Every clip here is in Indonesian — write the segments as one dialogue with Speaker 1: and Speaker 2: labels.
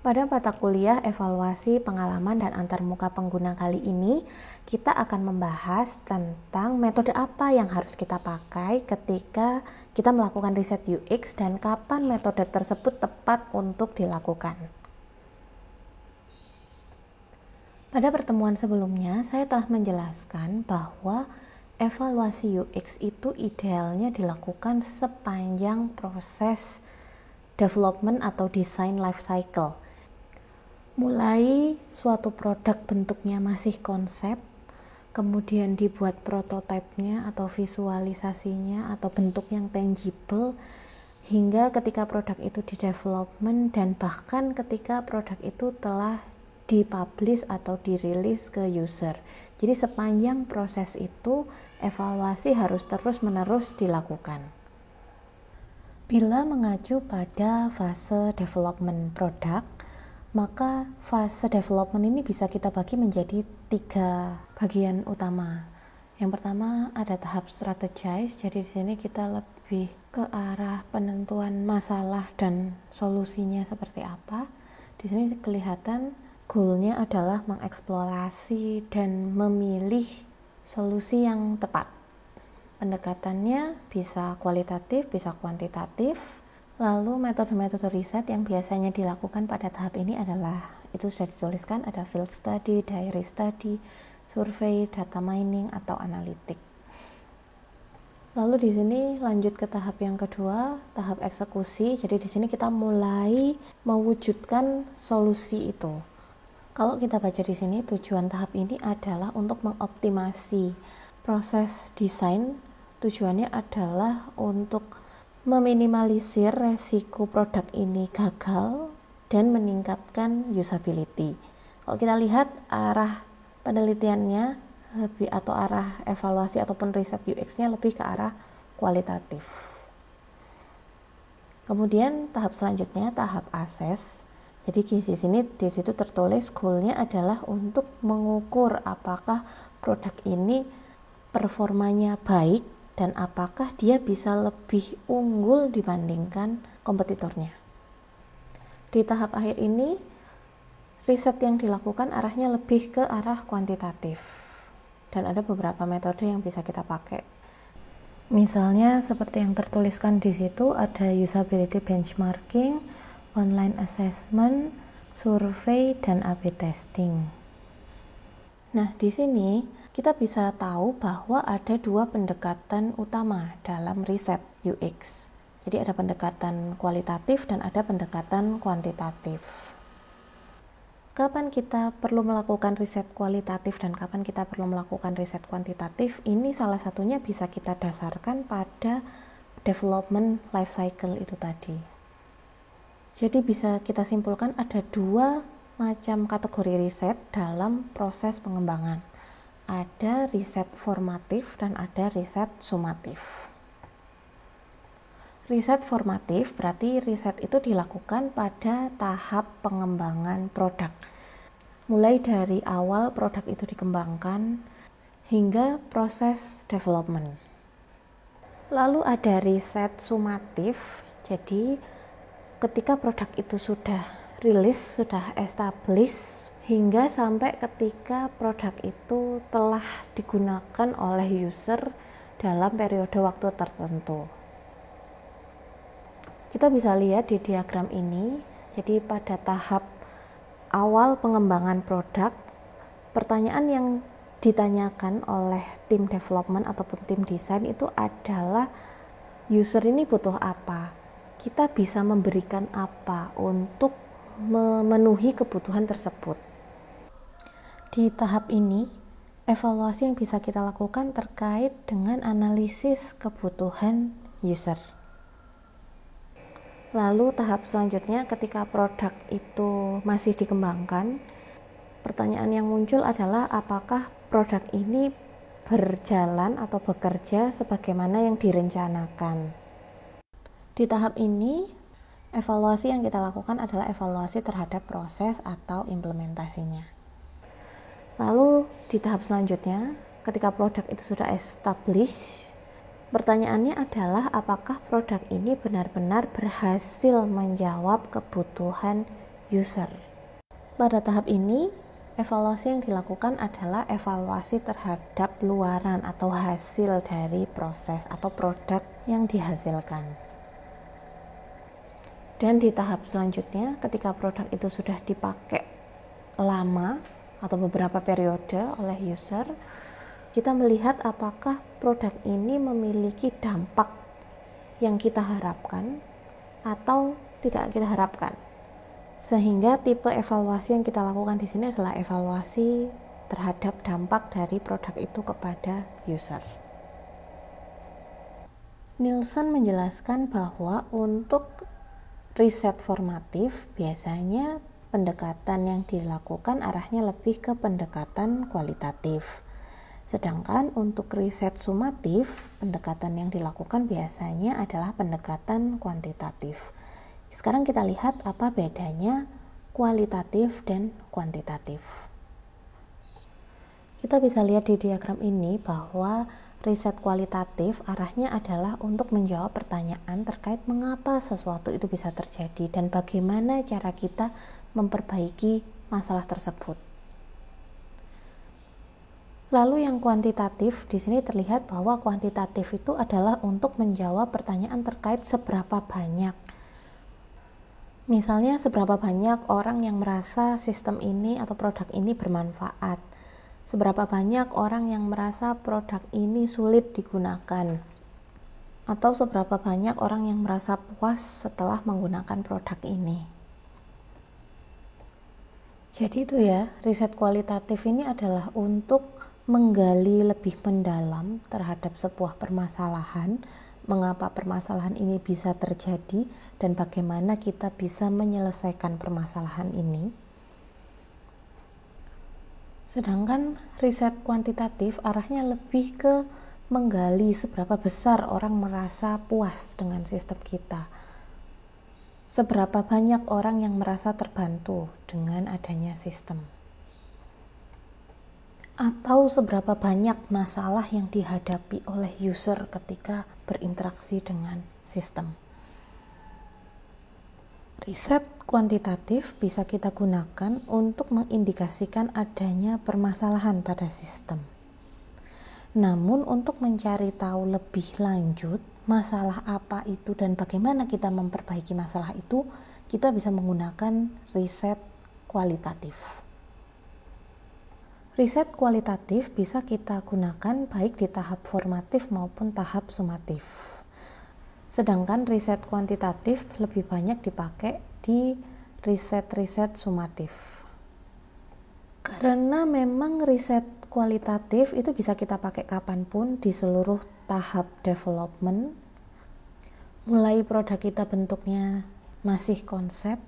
Speaker 1: Pada mata kuliah evaluasi pengalaman dan antarmuka pengguna kali ini, kita akan membahas tentang metode apa yang harus kita pakai ketika kita melakukan riset UX dan kapan metode tersebut tepat untuk dilakukan. Pada pertemuan sebelumnya, saya telah menjelaskan bahwa evaluasi UX itu idealnya dilakukan sepanjang proses development atau design life cycle. Mulai suatu produk bentuknya masih konsep, kemudian dibuat prototipenya atau visualisasinya atau bentuk yang tangible, hingga ketika produk itu di development dan bahkan ketika produk itu telah dipublish atau dirilis ke user. Jadi sepanjang proses itu evaluasi harus terus-menerus dilakukan. Bila mengacu pada fase development produk, maka fase development ini bisa kita bagi menjadi 3 bagian utama. Yang pertama ada tahap strategize, jadi di sini kita lebih ke arah penentuan masalah dan solusinya seperti apa. Di sini kelihatan goalnya adalah mengeksplorasi dan memilih solusi yang tepat. Pendekatannya bisa kualitatif, bisa kuantitatif. Lalu metode-metode riset yang biasanya dilakukan pada tahap ini adalah, itu sudah dituliskan, ada field study, diary study, survei, data mining, atau analitik. Lalu di sini lanjut ke tahap yang kedua, tahap eksekusi. Jadi di sini kita mulai mewujudkan solusi itu. Kalau kita baca di sini, tujuan tahap ini adalah untuk mengoptimasi proses desain. Tujuannya adalah untuk meminimalisir resiko produk ini gagal dan meningkatkan usability. Kalau kita lihat arah penelitiannya lebih, atau arah evaluasi ataupun riset UX-nya lebih ke arah kualitatif. Kemudian tahap selanjutnya tahap assess. Jadi di situ tertulis goal-nya adalah untuk mengukur apakah produk ini performanya baik dan apakah dia bisa lebih unggul dibandingkan kompetitornya. Di tahap akhir ini, riset yang dilakukan arahnya lebih ke arah kuantitatif. Dan ada beberapa metode yang bisa kita pakai. Misalnya seperti yang tertuliskan di situ, ada usability benchmarking, online assessment, survei, dan A/B testing. Nah, di sini kita bisa tahu bahwa ada 2 pendekatan utama dalam riset UX. Jadi ada pendekatan kualitatif dan ada pendekatan kuantitatif. Kapan kita perlu melakukan riset kualitatif dan kapan kita perlu melakukan riset kuantitatif? Ini salah satunya bisa kita dasarkan pada development life cycle itu tadi. Jadi bisa kita simpulkan ada 2 macam kategori riset dalam proses pengembangan. Ada riset formatif dan ada riset sumatif. Riset formatif berarti riset itu dilakukan pada tahap pengembangan produk. Mulai dari awal produk itu dikembangkan hingga proses development. Lalu ada riset sumatif, jadi ketika produk itu sudah rilis, sudah established, hingga sampai ketika produk itu telah digunakan oleh user dalam periode waktu tertentu. Kita bisa lihat di diagram ini, jadi pada tahap awal pengembangan produk, pertanyaan yang ditanyakan oleh tim development ataupun tim desain itu adalah user ini butuh apa, kita bisa memberikan apa untuk memenuhi kebutuhan tersebut. Di tahap ini, evaluasi yang bisa kita lakukan terkait dengan analisis kebutuhan user. Lalu tahap selanjutnya ketika produk itu masih dikembangkan, pertanyaan yang muncul adalah apakah produk ini berjalan atau bekerja sebagaimana yang direncanakan. Di tahap ini, evaluasi yang kita lakukan adalah evaluasi terhadap proses atau implementasinya. Lalu di tahap selanjutnya, ketika produk itu sudah established, pertanyaannya adalah apakah produk ini benar-benar berhasil menjawab kebutuhan user. Pada tahap ini, evaluasi yang dilakukan adalah evaluasi terhadap luaran atau hasil dari proses atau produk yang dihasilkan. Dan di tahap selanjutnya, ketika produk itu sudah dipakai lama atau beberapa periode oleh user, kita melihat apakah produk ini memiliki dampak yang kita harapkan atau tidak kita harapkan. Sehingga tipe evaluasi yang kita lakukan di sini adalah evaluasi terhadap dampak dari produk itu kepada user. Nielsen menjelaskan bahwa untuk riset formatif biasanya pendekatan yang dilakukan arahnya lebih ke pendekatan kualitatif. Sedangkan untuk riset sumatif, pendekatan yang dilakukan biasanya adalah pendekatan kuantitatif. Sekarang kita lihat apa bedanya kualitatif dan kuantitatif. Kita bisa lihat di diagram ini bahwa riset kualitatif arahnya adalah untuk menjawab pertanyaan terkait mengapa sesuatu itu bisa terjadi dan bagaimana cara kita memperbaiki masalah tersebut. Lalu yang kuantitatif, di sini terlihat bahwa kuantitatif itu adalah untuk menjawab pertanyaan terkait seberapa banyak. Misalnya seberapa banyak orang yang merasa sistem ini atau produk ini bermanfaat. Seberapa banyak orang yang merasa produk ini sulit digunakan. Atau seberapa banyak orang yang merasa puas setelah menggunakan produk ini. Jadi itu ya, riset kualitatif ini adalah untuk menggali lebih mendalam terhadap sebuah permasalahan, mengapa permasalahan ini bisa terjadi dan bagaimana kita bisa menyelesaikan permasalahan ini. Sedangkan riset kuantitatif arahnya lebih ke menggali seberapa besar orang merasa puas dengan sistem kita. Seberapa banyak orang yang merasa terbantu dengan adanya sistem. Atau seberapa banyak masalah yang dihadapi oleh user ketika berinteraksi dengan sistem. Riset kuantitatif bisa kita gunakan untuk mengindikasikan adanya permasalahan pada sistem. Namun untuk mencari tahu lebih lanjut masalah apa itu dan bagaimana kita memperbaiki masalah itu, kita bisa menggunakan riset kualitatif. Riset kualitatif bisa kita gunakan baik di tahap formatif maupun tahap sumatif. Sedangkan riset kuantitatif lebih banyak dipakai di riset-riset sumatif. Karena memang riset kualitatif itu bisa kita pakai kapanpun di seluruh tahap development. Mulai produk kita bentuknya masih konsep,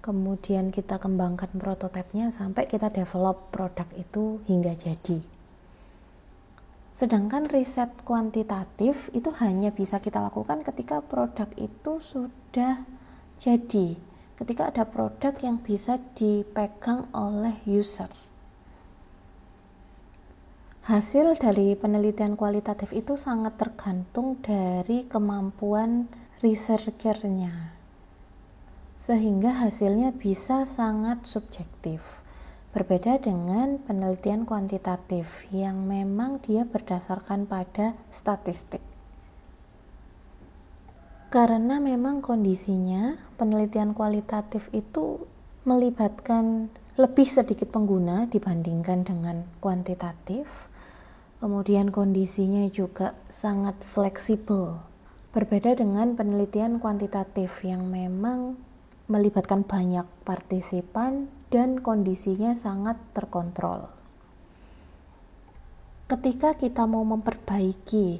Speaker 1: kemudian kita kembangkan prototipenya sampai kita develop produk itu hingga jadi. Sedangkan riset kuantitatif itu hanya bisa kita lakukan ketika produk itu sudah jadi, ketika ada produk yang bisa dipegang oleh user. Hasil dari penelitian kualitatif itu sangat tergantung dari kemampuan researchernya. Sehingga hasilnya bisa sangat subjektif. Berbeda dengan penelitian kuantitatif yang memang dia berdasarkan pada statistik. Karena memang kondisinya penelitian kualitatif itu melibatkan lebih sedikit pengguna dibandingkan dengan kuantitatif. Kemudian kondisinya juga sangat fleksibel. Berbeda dengan penelitian kuantitatif yang memang melibatkan banyak partisipan dan kondisinya sangat terkontrol. Ketika kita mau memperbaiki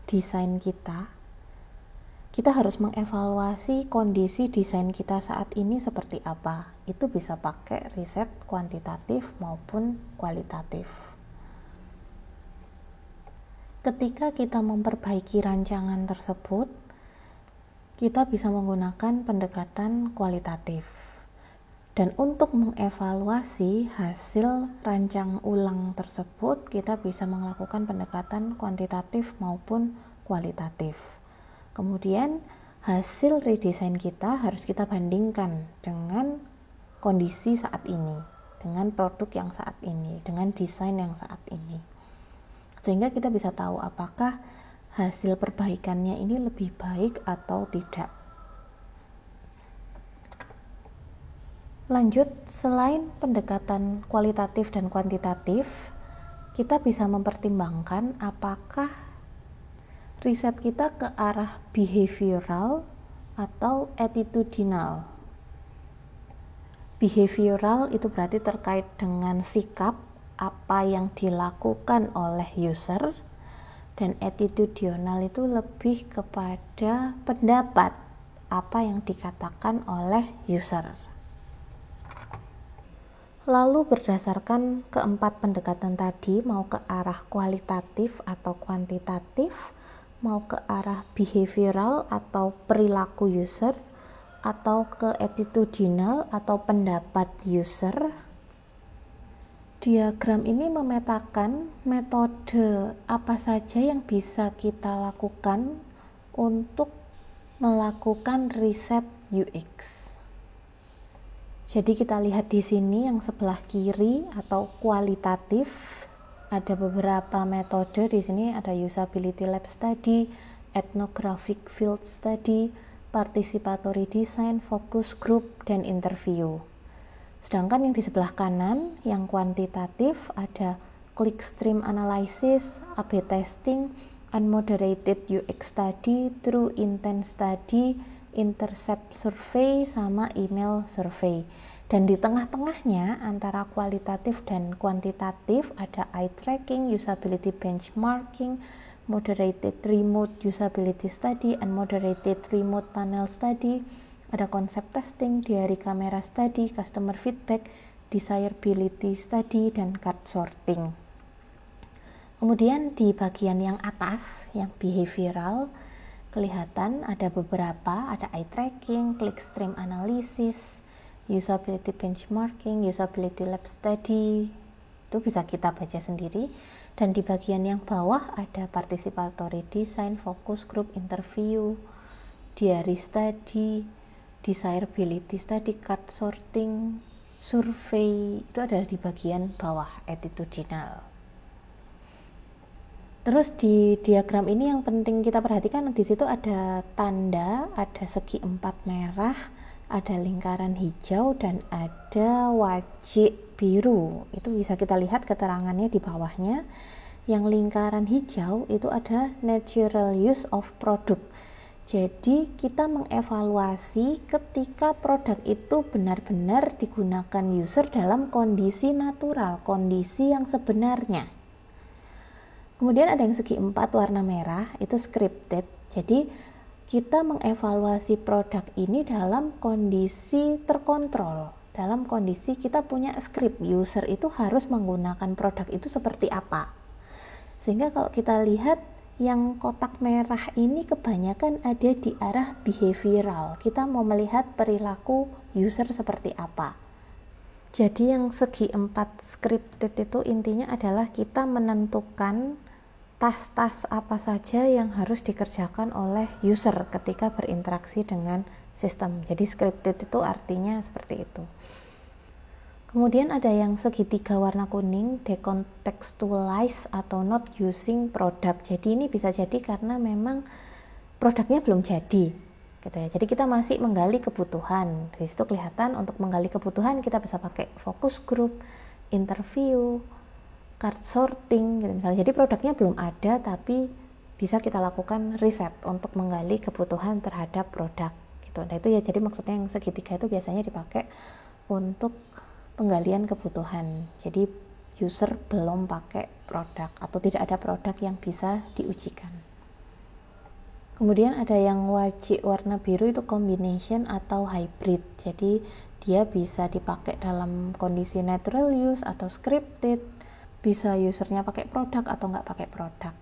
Speaker 1: desain kita harus mengevaluasi kondisi desain kita saat ini seperti apa. Itu bisa pakai riset kuantitatif maupun kualitatif. Ketika kita memperbaiki rancangan tersebut, kita bisa menggunakan pendekatan kualitatif. Dan untuk mengevaluasi hasil rancang ulang tersebut, kita bisa melakukan pendekatan kuantitatif maupun kualitatif. Kemudian hasil redesign kita harus kita bandingkan dengan kondisi saat ini, dengan produk yang saat ini, dengan desain yang saat ini. Sehingga kita bisa tahu apakah hasil perbaikannya ini lebih baik atau tidak. Lanjut, selain pendekatan kualitatif dan kuantitatif, kita bisa mempertimbangkan apakah riset kita ke arah behavioral atau attitudinal. Behavioral itu berarti terkait dengan sikap apa yang dilakukan oleh user, dan attitudinal itu lebih kepada pendapat apa yang dikatakan oleh user. Lalu berdasarkan keempat pendekatan tadi, mau ke arah kualitatif atau kuantitatif, mau ke arah behavioral atau perilaku user, atau ke attitudinal atau pendapat user, diagram ini memetakan metode apa saja yang bisa kita lakukan untuk melakukan riset UX. Jadi kita lihat di sini yang sebelah kiri atau kualitatif, ada beberapa metode. Di sini ada usability lab study, ethnographic field study, participatory design, focus group, dan interview. Sedangkan yang di sebelah kanan yang kuantitatif ada clickstream analysis, A/B testing, unmoderated UX study, true intent study, intercept survey, sama email survey. Dan di tengah-tengahnya antara kualitatif dan kuantitatif ada eye tracking, usability benchmarking, moderated remote usability study, unmoderated remote panel study, ada concept testing, diary camera study, customer feedback, desirability study, dan card sorting. Kemudian di bagian yang atas yang behavioral, kelihatan ada beberapa, ada eye tracking, clickstream analysis, usability benchmarking, usability lab study, itu bisa kita baca sendiri. Dan di bagian yang bawah ada participatory design, focus group, interview, diary study, desirability study, card sorting, survei, itu adalah di bagian bawah, attitudinal. Terus di diagram ini yang penting kita perhatikan, di situ ada tanda, ada segi empat merah, ada lingkaran hijau, dan ada wajik biru. Itu bisa kita lihat keterangannya di bawahnya. Yang lingkaran hijau itu ada natural use of product. Jadi kita mengevaluasi ketika produk itu benar-benar digunakan user dalam kondisi natural, kondisi yang sebenarnya. Kemudian ada yang segi empat warna merah, itu scripted. Jadi kita mengevaluasi produk ini dalam kondisi terkontrol, dalam kondisi kita punya script, user itu harus menggunakan produk itu seperti apa. Sehingga kalau kita lihat yang kotak merah ini kebanyakan ada di arah behavioral, kita mau melihat perilaku user seperti apa. Jadi yang segi empat scripted itu intinya adalah kita menentukan tas-tas apa saja yang harus dikerjakan oleh user ketika berinteraksi dengan sistem. Jadi scripted itu artinya seperti itu. Kemudian ada yang segitiga warna kuning, decontextualize atau not using product. Jadi ini bisa jadi karena memang produknya belum jadi, gitu ya. Jadi kita masih menggali kebutuhan. Di situ kelihatan untuk menggali kebutuhan kita bisa pakai focus group, interview, card sorting, gitu misalnya. Jadi produknya belum ada tapi bisa kita lakukan riset untuk menggali kebutuhan terhadap produk, gitu. Nah itu ya, jadi maksudnya yang segitiga itu biasanya dipakai untuk penggalian kebutuhan. Jadi user belum pakai produk atau tidak ada produk yang bisa diujikan. Kemudian ada yang wajik warna biru, itu combination atau hybrid. Jadi dia bisa dipakai dalam kondisi natural use atau scripted, bisa usernya pakai produk atau nggak pakai produk.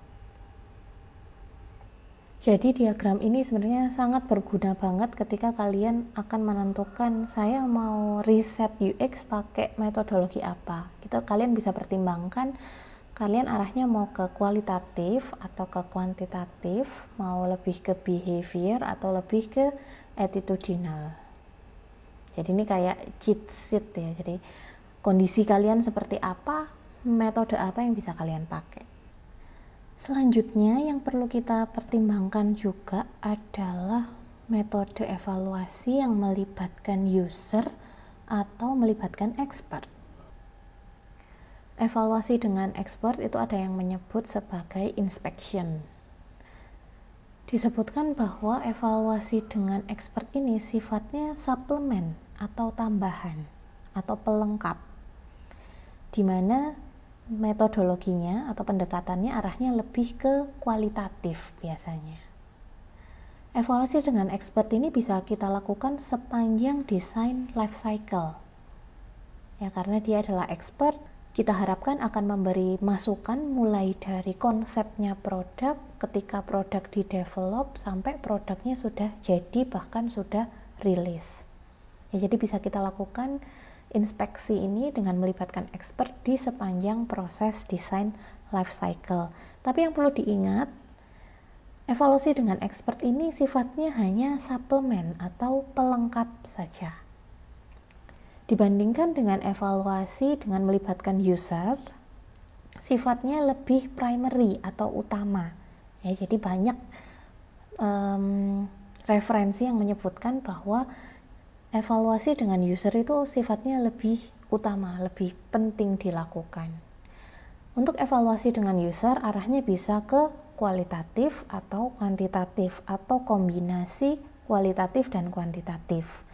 Speaker 1: Jadi diagram ini sebenarnya sangat berguna banget ketika kalian akan menentukan saya mau riset UX pakai metodologi apa. Kalian bisa pertimbangkan kalian arahnya mau ke kualitatif atau ke kuantitatif, mau lebih ke behavior atau lebih ke attitudinal. Jadi ini kayak cheat sheet ya. Jadi kondisi kalian seperti apa, metode apa yang bisa kalian pakai. Selanjutnya yang perlu kita pertimbangkan juga adalah metode evaluasi yang melibatkan user atau melibatkan expert. Evaluasi dengan expert itu ada yang menyebut sebagai inspection. Disebutkan bahwa evaluasi dengan expert ini sifatnya suplemen atau tambahan atau pelengkap, di mana metodologinya atau pendekatannya arahnya lebih ke kualitatif biasanya. Evaluasi dengan expert ini bisa kita lakukan sepanjang desain life cycle. Ya, karena dia adalah expert, kita harapkan akan memberi masukan mulai dari konsepnya produk, ketika produk di-develop sampai produknya sudah jadi bahkan sudah rilis. Ya, jadi bisa kita lakukan inspeksi ini dengan melibatkan expert di sepanjang proses desain life cycle. Tapi yang perlu diingat, evaluasi dengan expert ini sifatnya hanya suplemen atau pelengkap saja. Dibandingkan dengan evaluasi dengan melibatkan user, sifatnya lebih primary atau utama. Ya, jadi banyak referensi yang menyebutkan bahwa evaluasi dengan user itu sifatnya lebih utama, lebih penting dilakukan. Untuk evaluasi dengan user, arahnya bisa ke kualitatif atau kuantitatif atau kombinasi kualitatif dan kuantitatif.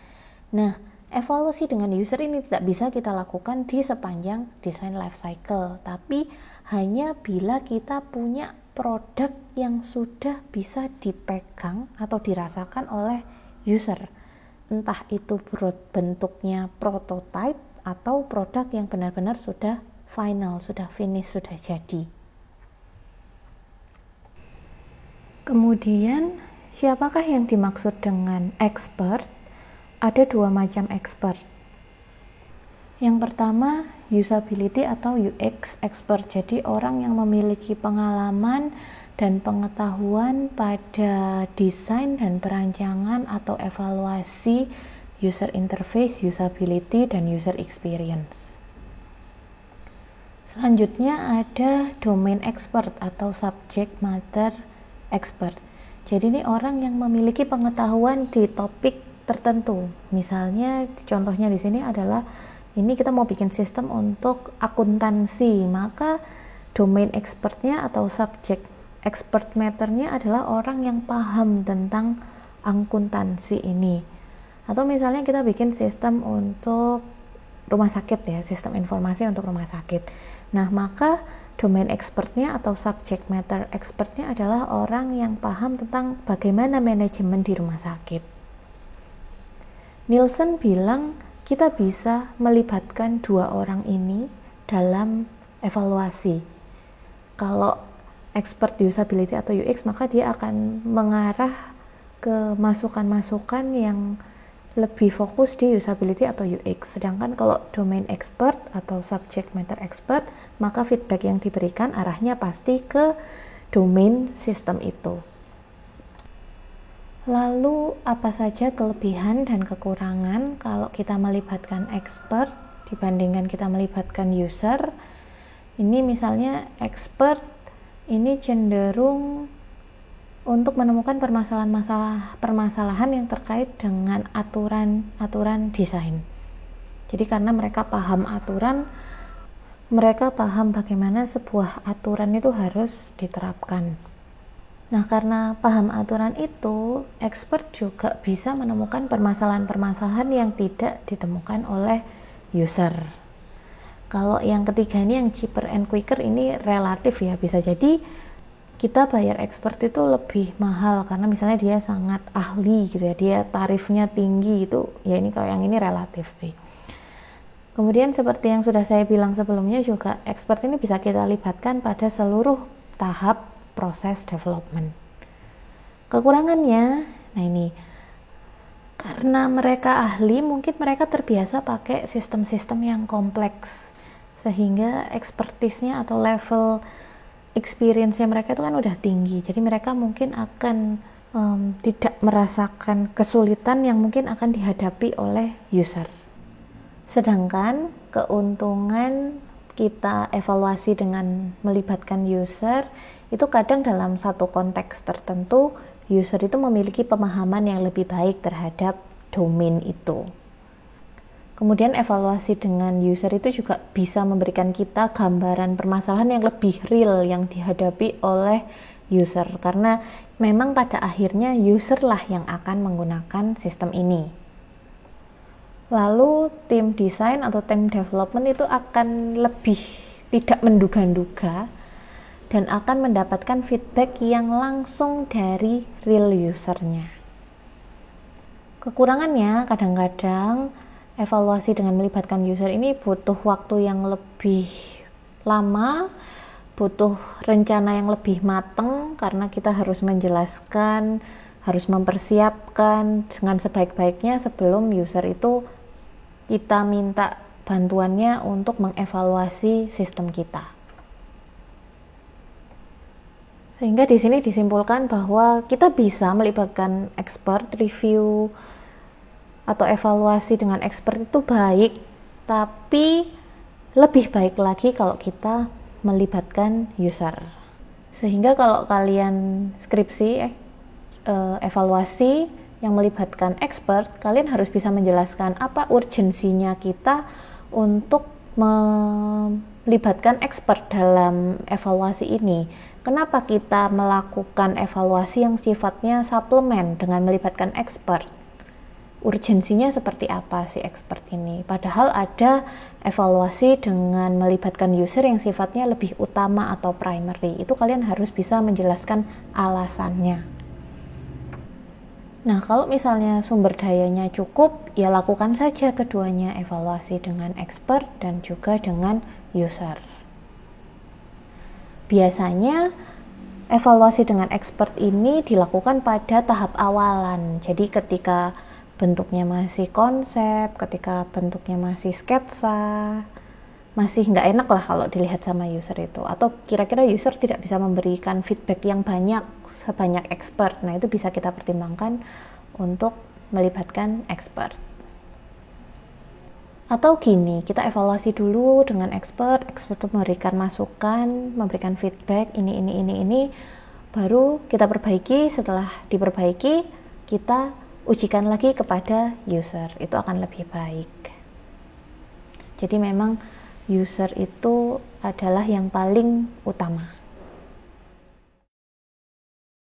Speaker 1: Nah, evaluasi dengan user ini tidak bisa kita lakukan di sepanjang desain life cycle, tapi hanya bila kita punya produk yang sudah bisa dipegang atau dirasakan oleh user. Entah itu bentuknya prototype atau produk yang benar-benar sudah final, sudah finish, sudah jadi. Kemudian, siapakah yang dimaksud dengan expert? Ada dua macam expert. Yang pertama, usability atau UX expert. Jadi orang yang memiliki pengalaman dan pengetahuan pada desain dan perancangan atau evaluasi user interface, usability, dan user experience. Selanjutnya ada domain expert atau subject matter expert. Jadi ini orang yang memiliki pengetahuan di topik tertentu. Misalnya contohnya di sini adalah ini kita mau bikin sistem untuk akuntansi, maka domain expertnya atau subject expert matternya adalah orang yang paham tentang akuntansi ini. Atau misalnya kita bikin sistem untuk rumah sakit ya, sistem informasi untuk rumah sakit. Nah, maka domain expertnya atau subject matter expertnya adalah orang yang paham tentang bagaimana manajemen di rumah sakit. Nielsen bilang kita bisa melibatkan dua orang ini dalam evaluasi. Kalau expert usability atau UX, maka dia akan mengarah ke masukan-masukan yang lebih fokus di usability atau UX. Sedangkan kalau domain expert atau subject matter expert, maka feedback yang diberikan arahnya pasti ke domain sistem itu. Lalu apa saja kelebihan dan kekurangan kalau kita melibatkan expert dibandingkan kita melibatkan user? Ini misalnya expert ini cenderung untuk menemukan permasalahan yang terkait dengan aturan desain. Jadi karena mereka paham aturan, mereka paham bagaimana sebuah aturan itu harus diterapkan. Nah, karena paham aturan itu, expert juga bisa menemukan permasalahan-permasalahan yang tidak ditemukan oleh user. Kalau yang ketiga ini, yang cheaper and quicker, ini relatif ya, bisa jadi kita bayar expert itu lebih mahal karena misalnya dia sangat ahli gitu ya, dia tarifnya tinggi itu, ya ini kalau yang ini relatif sih. Kemudian seperti yang sudah saya bilang sebelumnya juga, expert ini bisa kita libatkan pada seluruh tahap proses development. Kekurangannya, nah ini, karena mereka ahli, mungkin mereka terbiasa pakai sistem-sistem yang kompleks, sehingga expertise-nya atau level experience-nya mereka itu kan udah tinggi. Jadi mereka mungkin akan tidak merasakan kesulitan yang mungkin akan dihadapi oleh user. Sedangkan keuntungan kita evaluasi dengan melibatkan user itu kadang dalam satu konteks tertentu user itu memiliki pemahaman yang lebih baik terhadap domain itu. Kemudian evaluasi dengan user itu juga bisa memberikan kita gambaran permasalahan yang lebih real yang dihadapi oleh user, karena memang pada akhirnya user lah yang akan menggunakan sistem ini. Lalu tim desain atau tim development itu akan lebih tidak menduga-duga dan akan mendapatkan feedback yang langsung dari real usernya. Kekurangannya kadang-kadang evaluasi dengan melibatkan user ini butuh waktu yang lebih lama, butuh rencana yang lebih matang, karena kita harus menjelaskan, harus mempersiapkan dengan sebaik-baiknya sebelum user itu kita minta bantuannya untuk mengevaluasi sistem kita. Sehingga di sini disimpulkan bahwa kita bisa melibatkan expert, review atau evaluasi dengan expert itu baik, tapi lebih baik lagi kalau kita melibatkan user. Sehingga kalau kalian skripsi evaluasi yang melibatkan expert, kalian harus bisa menjelaskan apa urgensinya kita untuk melibatkan expert dalam evaluasi ini. Kenapa kita melakukan evaluasi yang sifatnya suplemen dengan melibatkan expert? Urgensinya seperti apa si expert ini? Padahal ada evaluasi dengan melibatkan user yang sifatnya lebih utama atau primary. Itu kalian harus bisa menjelaskan alasannya. Nah, kalau misalnya sumber dayanya cukup, ya lakukan saja keduanya, evaluasi dengan expert dan juga dengan user. Biasanya evaluasi dengan expert ini dilakukan pada tahap awalan. Jadi ketika bentuknya masih konsep, ketika bentuknya masih sketsa, masih nggak enak lah kalau dilihat sama user itu, atau kira-kira user tidak bisa memberikan feedback yang banyak sebanyak expert. Nah, itu bisa kita pertimbangkan untuk melibatkan expert. Atau gini, kita evaluasi dulu dengan expert itu memberikan masukan, memberikan feedback ini, baru kita perbaiki. Setelah diperbaiki, kita ujikan lagi kepada user, itu akan lebih baik. Jadi memang user itu adalah yang paling utama.